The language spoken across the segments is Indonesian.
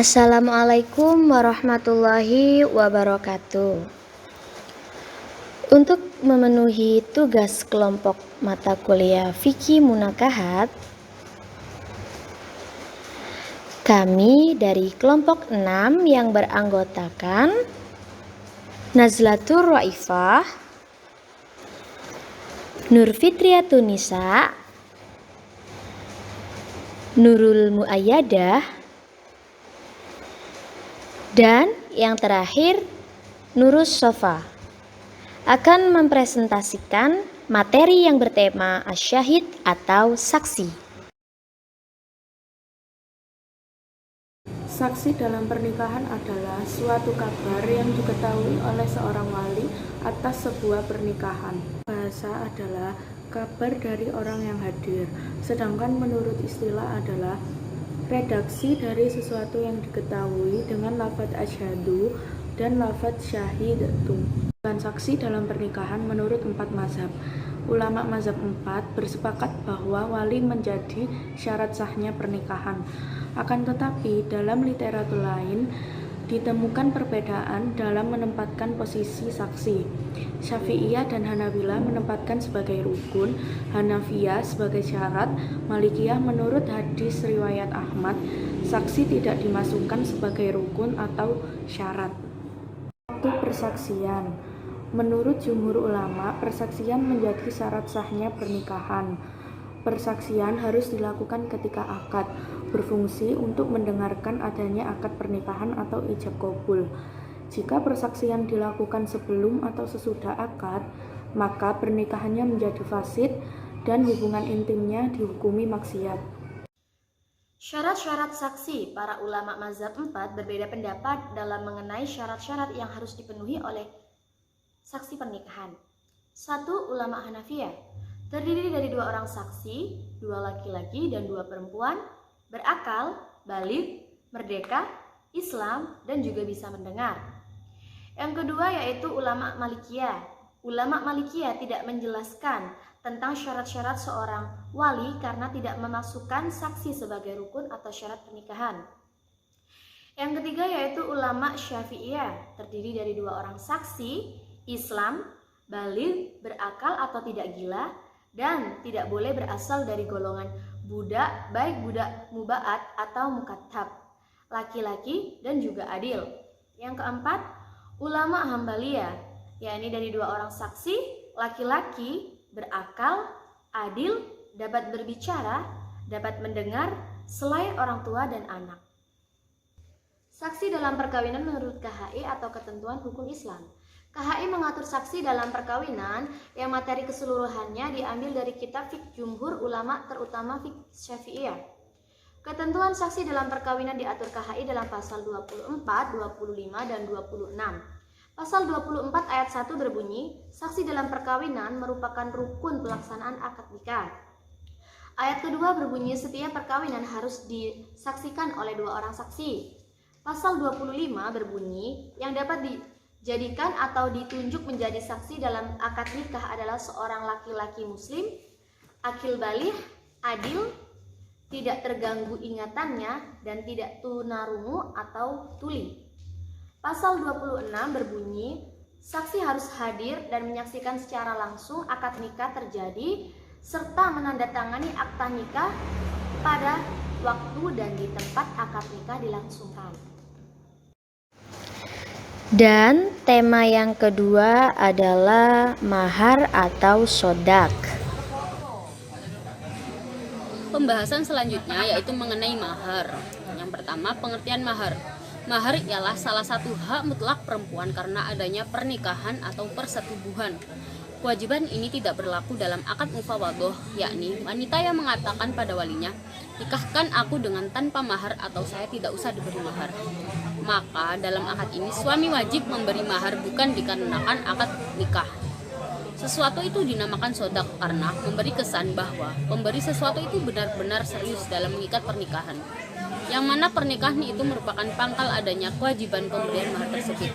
Assalamualaikum warahmatullahi wabarakatuh. Untuk memenuhi tugas kelompok mata kuliah Fikih Munakahat, kami dari kelompok 6 yang beranggotakan Nazlatur Raifah, Nur Fitriatun Nisa, Nurul Muayyadah, dan yang terakhir Nurus Sofa akan mempresentasikan materi yang bertema asyahid atau saksi. Saksi dalam pernikahan adalah suatu kabar yang diketahui oleh seorang wali atas sebuah pernikahan. Bahasa adalah kabar dari orang yang hadir, sedangkan menurut istilah adalah redaksi dari sesuatu yang diketahui dengan lafadz asyhadu dan lafadz syahidatu. Dan saksi dalam pernikahan menurut 4 mazhab. Ulama mazhab 4 bersepakat bahwa wali menjadi syarat sahnya pernikahan. Akan tetapi dalam literatur lain ditemukan perbedaan dalam menempatkan posisi saksi. Syafi'iyah dan Hanabilah menempatkan sebagai rukun, Hanafiyah sebagai syarat, Malikiyah menurut hadis riwayat Ahmad, saksi tidak dimasukkan sebagai rukun atau syarat. Waktu persaksian. Menurut jumhur ulama, persaksian menjadi syarat sahnya pernikahan. Persaksian harus dilakukan ketika akad, berfungsi untuk mendengarkan adanya akad pernikahan atau ijab qabul. Jika persaksian dilakukan sebelum atau sesudah akad, maka pernikahannya menjadi fasid dan hubungan intimnya dihukumi maksiat. Syarat-syarat saksi. Para ulama mazhab 4 berbeda pendapat dalam mengenai syarat-syarat yang harus dipenuhi oleh saksi pernikahan. 1. Ulama Hanafiyah terdiri dari 2 orang saksi, 2 laki-laki dan 2 perempuan, berakal, baligh, merdeka, Islam, dan juga bisa mendengar. Yang kedua yaitu ulama Malikiyah. Ulama Malikiyah tidak menjelaskan tentang syarat-syarat seorang wali karena tidak memasukkan saksi sebagai rukun atau syarat pernikahan. Yang ketiga yaitu ulama Syafi'iyah, terdiri dari 2 orang saksi, Islam, baligh, berakal atau tidak gila, dan tidak boleh berasal dari golongan budak, baik budak muba'at atau mukatab, laki-laki dan juga adil. Yang keempat, ulama Hambaliyah, yakni dari 2 orang saksi, laki-laki, berakal, adil, dapat berbicara, dapat mendengar, selain orang tua dan anak. Saksi dalam perkawinan menurut KHI atau Ketentuan Hukum Islam. KHI mengatur saksi dalam perkawinan yang materi keseluruhannya diambil dari kitab fiqh jumhur ulama terutama fiqh Syafi'iyah. Ketentuan saksi dalam perkawinan diatur KHI dalam pasal 24, 25, dan 26. Pasal 24 ayat 1 berbunyi, saksi dalam perkawinan merupakan rukun pelaksanaan akad nikah. Ayat kedua berbunyi, setiap perkawinan harus disaksikan oleh 2 orang saksi. Pasal 25 berbunyi, yang dapat dijadikan atau ditunjuk menjadi saksi dalam akad nikah adalah seorang laki-laki muslim, akil baligh, adil, tidak terganggu ingatannya, dan tidak tunarungu atau tuli. Pasal 26 berbunyi, saksi harus hadir dan menyaksikan secara langsung akad nikah terjadi serta menandatangani akta nikah pada waktu dan di tempat akad nikah dilangsungkan. Dan tema yang kedua adalah mahar atau sodak. Pembahasan selanjutnya yaitu mengenai mahar. Yang pertama, pengertian mahar. Mahar ialah salah satu hak mutlak perempuan karena adanya pernikahan atau persetubuhan. Kewajiban ini tidak berlaku dalam akad mufawadoh, yakni wanita yang mengatakan pada walinya, nikahkan aku dengan tanpa mahar atau saya tidak usah diberi mahar. Maka dalam akad ini suami wajib memberi mahar bukan dikarenakan akad nikah. Sesuatu itu dinamakan sodak karena memberi kesan bahwa pemberi sesuatu itu benar-benar serius dalam mengikat pernikahan, yang mana pernikahan itu merupakan pangkal adanya kewajiban pemberian mahar tersebut.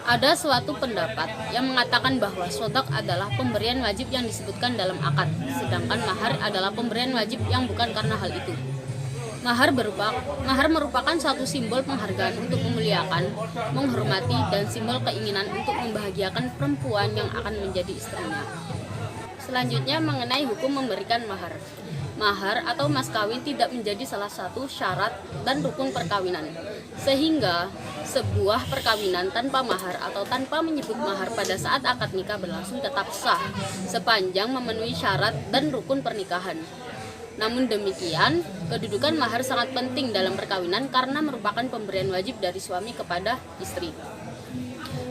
Ada suatu pendapat yang mengatakan bahwa sodak adalah pemberian wajib yang disebutkan dalam akad, sedangkan mahar adalah pemberian wajib yang bukan karena hal itu. Mahar merupakan suatu simbol penghargaan untuk memuliakan, menghormati, dan simbol keinginan untuk membahagiakan perempuan yang akan menjadi istrinya. Selanjutnya mengenai hukum memberikan mahar. Mahar atau mas kawin tidak menjadi salah satu syarat dan rukun perkawinan, sehingga sebuah perkawinan tanpa mahar atau tanpa menyebut mahar pada saat akad nikah berlangsung tetap sah, sepanjang memenuhi syarat dan rukun pernikahan. Namun demikian, kedudukan mahar sangat penting dalam perkawinan karena merupakan pemberian wajib dari suami kepada istri.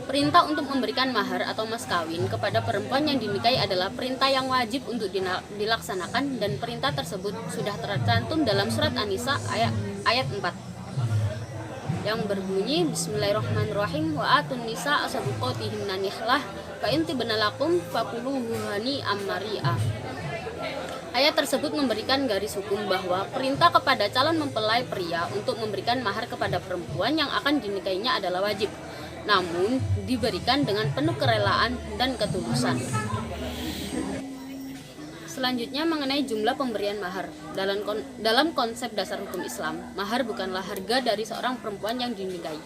Perintah untuk memberikan mahar atau mas kawin kepada perempuan yang dinikahi adalah perintah yang wajib untuk dilaksanakan, dan perintah tersebut sudah tercantum dalam surat An-Nisa ayat 4 yang berbunyi Bismillahirrahmanirrahim wa atun nisa asaduqatihinna nihlah fa in tibna lakum faquluhu hani'am mari'a. Ayat tersebut memberikan garis hukum bahwa perintah kepada calon mempelai pria untuk memberikan mahar kepada perempuan yang akan dinikahinya adalah wajib, namun diberikan dengan penuh kerelaan dan ketulusan. Selanjutnya mengenai jumlah pemberian mahar. Dalam konsep dasar hukum Islam, mahar bukanlah harga dari seorang perempuan yang dinikahi,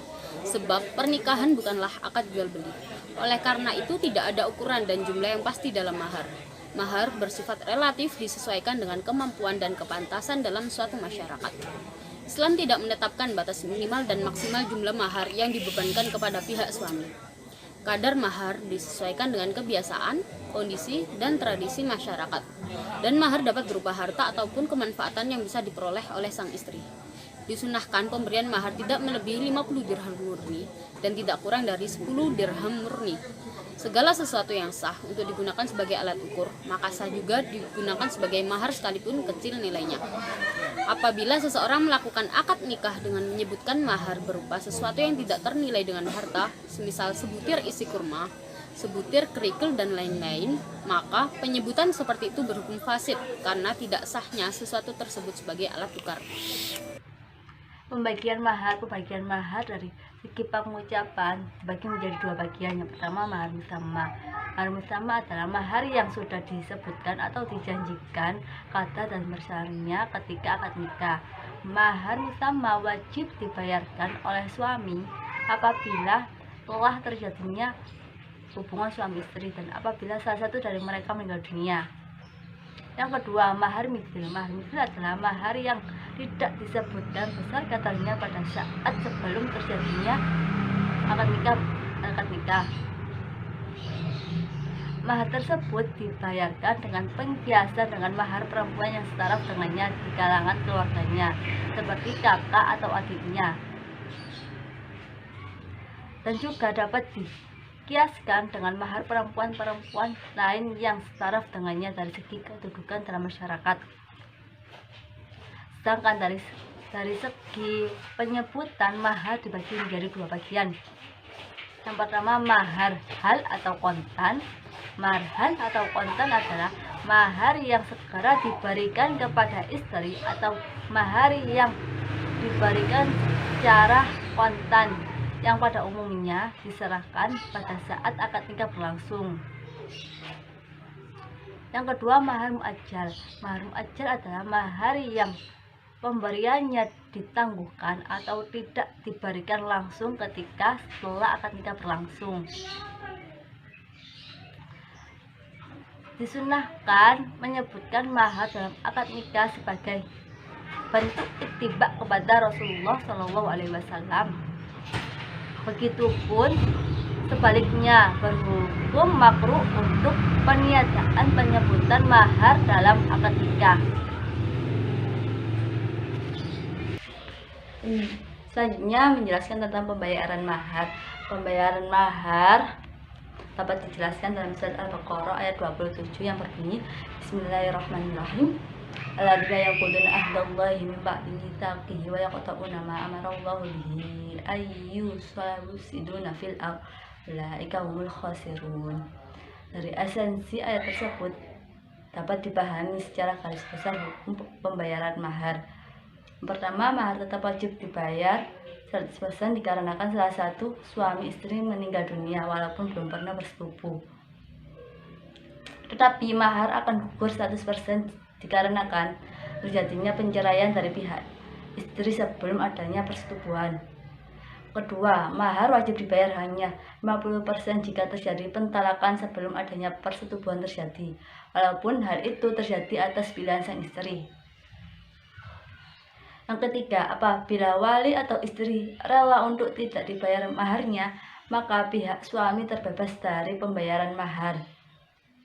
sebab pernikahan bukanlah akad jual beli. Oleh karena itu tidak ada ukuran dan jumlah yang pasti dalam mahar. Mahar bersifat relatif, disesuaikan dengan kemampuan dan kepantasan dalam suatu masyarakat. Islam tidak menetapkan batas minimal dan maksimal jumlah mahar yang dibebankan kepada pihak suami. Kadar mahar disesuaikan dengan kebiasaan, kondisi, dan tradisi masyarakat. Dan mahar dapat berupa harta ataupun kemanfaatan yang bisa diperoleh oleh sang istri. Disunahkan pemberian mahar tidak melebihi 50 dirham murni dan tidak kurang dari 10 dirham murni. Segala sesuatu yang sah untuk digunakan sebagai alat ukur, maka sah juga digunakan sebagai mahar sekalipun kecil nilainya. Apabila seseorang melakukan akad nikah dengan menyebutkan mahar berupa sesuatu yang tidak ternilai dengan harta, semisal sebutir isi kurma, sebutir kerikil, dan lain-lain, maka penyebutan seperti itu berhukum fasid karena tidak sahnya sesuatu tersebut sebagai alat tukar. Pembagian mahar dari segi pengucapan dibagi menjadi dua bagian. Yang pertama, mahar musamma. Mahar musamma adalah mahar yang sudah disebutkan atau dijanjikan kata dan besarannya ketika akad nikah. Mahar musamma wajib dibayarkan oleh suami apabila telah terjadinya hubungan suami istri dan apabila salah satu dari mereka meninggal dunia. Yang kedua, mahar mithil. Mahar mithil adalah mahar yang tidak disebutkan besar katanya pada saat sebelum terjadinya akad nikah. Mahar tersebut dibayarkan dengan pengkiasan dengan mahar perempuan yang setara dengannya di kalangan keluarganya, seperti kakak atau adiknya. Dan juga dapat dikiaskan dengan mahar perempuan lain yang setara dengannya dari segi kedudukan dalam masyarakat. Sedangkan dari segi penyebutan mahar dibagi menjadi dua bagian. Yang pertama, mahar hal atau kontan. Mahar hal atau kontan adalah mahar yang segera diberikan kepada istri atau mahar yang diberikan secara kontan yang pada umumnya diserahkan pada saat akad nikah berlangsung. Yang kedua, mahar muajjal. Mahar muajjal adalah mahar yang pemberiannya ditangguhkan atau tidak diberikan langsung ketika setelah akad nikah berlangsung. Disunahkan menyebutkan mahar dalam akad nikah sebagai bentuk ittiba kepada Rasulullah SAW. Begitupun sebaliknya, berhukum makruh untuk peniadaan penyebutan mahar dalam akad nikah. Selanjutnya menjelaskan tentang pembayaran mahar. Pembayaran mahar dapat dijelaskan dalam surat Al-Baqarah ayat 27 yang berbunyi Bismillahirrahmanirrahim. Alladzina yaquduna ahdallahi min ba'di mitsaqihi wa yaqta'una ma amarallahu bihi ayyusallusiduna fil ardh ulaika humul khasirun. Dari esensi ayat tersebut dapat dipahami secara garis besar hukum pembayaran mahar. Pertama, mahar tetap wajib dibayar 100% dikarenakan salah satu suami istri meninggal dunia walaupun belum pernah bersetubuh. Tetapi mahar akan gugur 100% dikarenakan terjadinya penceraian dari pihak istri sebelum adanya persetubuhan. Kedua, mahar wajib dibayar hanya 50% jika terjadi pentalakan sebelum adanya persetubuhan terjadi, walaupun hal itu terjadi atas pilihan sang istri. Yang ketiga, apabila wali atau istri rela untuk tidak dibayar maharnya, maka pihak suami terbebas dari pembayaran mahar.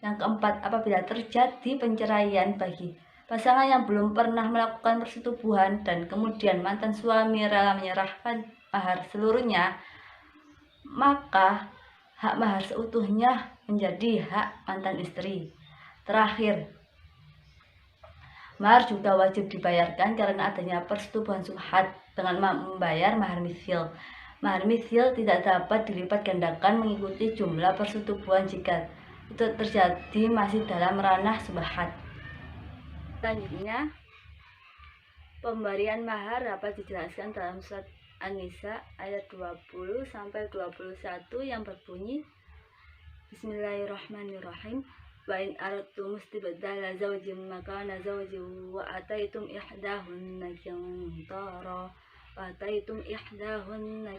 Yang keempat, apabila terjadi penceraian bagi pasangan yang belum pernah melakukan persetubuhan dan kemudian mantan suami rela menyerahkan mahar seluruhnya, maka hak mahar seutuhnya menjadi hak mantan istri. Terakhir, mahar juga wajib dibayarkan karena adanya persetubuhan subhat dengan membayar mahar mithil. Mahar mithil tidak dapat dilipat gandakan mengikuti jumlah persetubuhan jika itu terjadi masih dalam ranah subhat. Selanjutnya, pemberian mahar dapat dijelaskan dalam surat An-Nisa ayat 20-21 yang berbunyi, Bismillahirrahmanirrahim. Wa in aradtum istibdala zawjin makana zawjin wa ataitum ihdahunna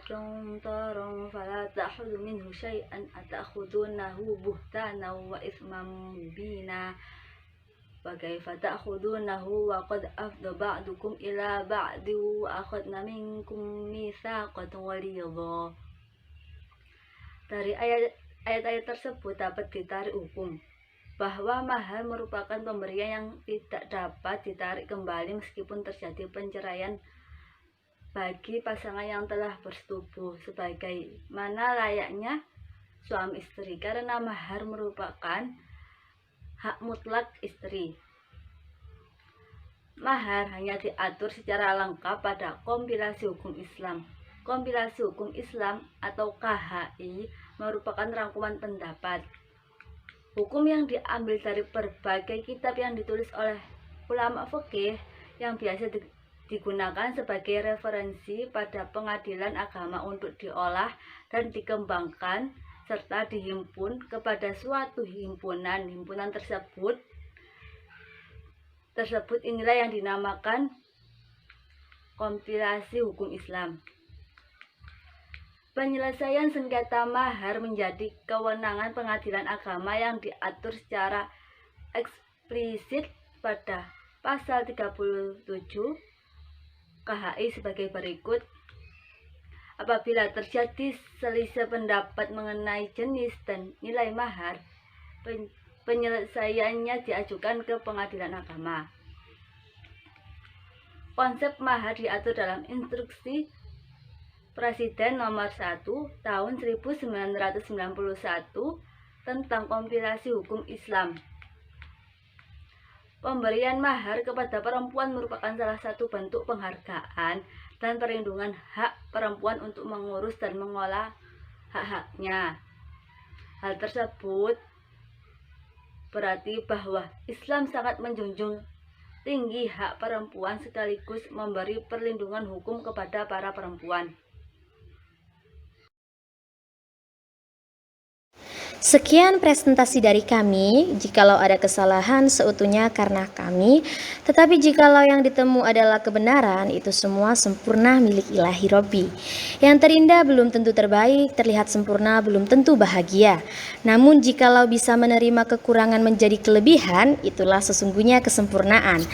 qintaran fala ta'khudhu minhu syai'an atakhudunahu buhtanan wa itsman mubina. Wa kaifa ta'khudunahu wa qad afdha ba'dukum ila ba'di wa akhadna minkum mitsaqan ghalidha. Dari ayat-ayat tersebut dapat ditarik hukum bahwa mahar merupakan pemberian yang tidak dapat ditarik kembali meskipun terjadi penceraian bagi pasangan yang telah bersetubuh, sebagaimana layaknya suami istri, karena mahar merupakan hak mutlak istri. Mahar hanya diatur secara lengkap pada kompilasi hukum Islam. Kompilasi hukum Islam atau KHI merupakan rangkuman pendapat hukum yang diambil dari berbagai kitab yang ditulis oleh ulama fikih yang biasa digunakan sebagai referensi pada pengadilan agama untuk diolah dan dikembangkan serta dihimpun kepada suatu himpunan. Himpunan tersebut inilah yang dinamakan kompilasi hukum Islam. Penyelesaian sengketa mahar menjadi kewenangan pengadilan agama yang diatur secara eksplisit pada pasal 37 KHI sebagai berikut. Apabila terjadi selisih pendapat mengenai jenis dan nilai mahar, penyelesaiannya diajukan ke pengadilan agama. Konsep mahar diatur dalam Instruksi Presiden nomor 1 tahun 1991 tentang kompilasi hukum Islam. Pemberian mahar kepada perempuan merupakan salah satu bentuk penghargaan dan perlindungan hak perempuan untuk mengurus dan mengolah hak-haknya. Hal tersebut berarti bahwa Islam sangat menjunjung tinggi hak perempuan sekaligus memberi perlindungan hukum kepada para perempuan. Sekian presentasi dari kami. Jikalau ada kesalahan seutuhnya karena kami, tetapi jikalau yang ditemu adalah kebenaran, itu semua sempurna milik Ilahi Robbi. Yang terindah belum tentu terbaik, terlihat sempurna belum tentu bahagia. Namun jikalau bisa menerima kekurangan menjadi kelebihan, itulah sesungguhnya kesempurnaan.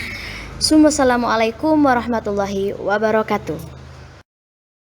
Assalamualaikum warahmatullahi wabarakatuh.